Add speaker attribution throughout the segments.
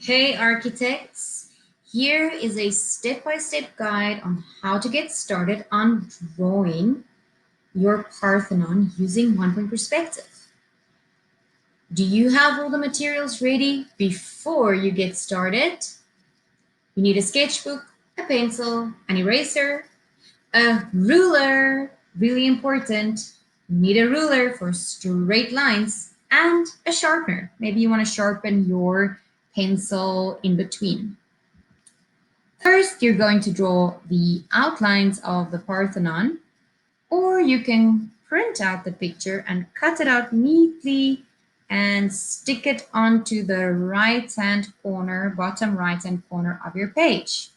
Speaker 1: Hey architects, here is a step-by-step guide on how to get started on drawing your Parthenon using one-point perspective. Do you have all the materials ready before you get started? You need a sketchbook, a pencil, an eraser, a ruler, really important. You need a ruler for straight lines and a sharpener. Maybe you want to sharpen your pencil in between. First, you're going to draw the outlines of the Parthenon, or you can print out the picture and cut it out neatly and stick it onto the right-hand corner, bottom right-hand corner of your page.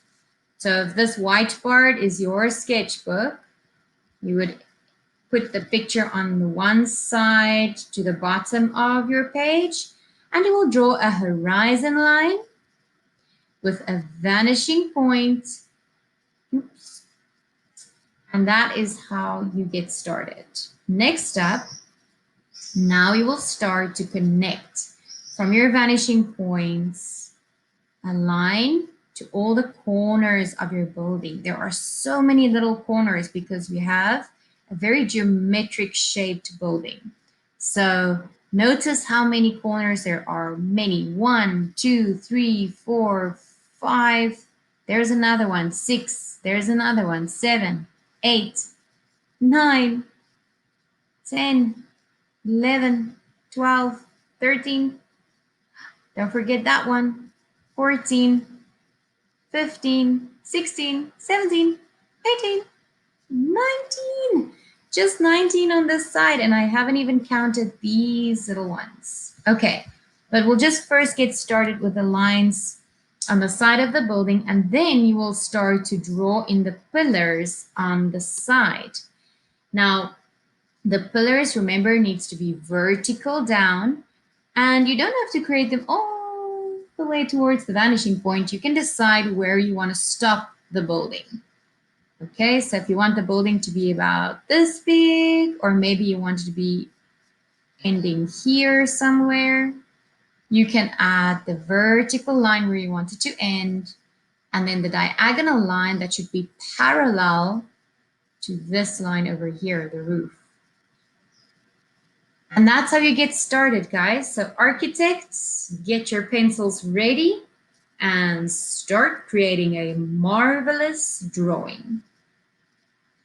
Speaker 1: So if this white part is your sketchbook, you would put the picture on the one side to the bottom of your page, and you will draw a horizon line with a vanishing point. Oops. And that is how you get started. Next up, now you will start to connect from your vanishing points a line to all the corners of your building. There are so many little corners because we have a very geometric shaped building. So notice how many corners there are. Many. 1, 2, 3, 4, 5. There's another one. 6. There's another one. 7, 8, 9, 10, 11, 12, 13. Don't forget that one. 14, 15, 16, 17, 18, 19. Just 19 on this side, and I haven't even counted these little ones. Okay, but we'll just first get started with the lines on the side of the building, and then you will start to draw in the pillars on the side. Now, the pillars, remember, needs to be vertical down, and you don't have to create them all the way towards the vanishing point. You can decide where you want to stop the building. Okay, so if you want the building to be about this big, or maybe you want it to be ending here somewhere, you can add the vertical line where you want it to end, and then the diagonal line that should be parallel to this line over here, the roof. And that's how you get started, guys. So architects, get your pencils ready and start creating a marvelous drawing.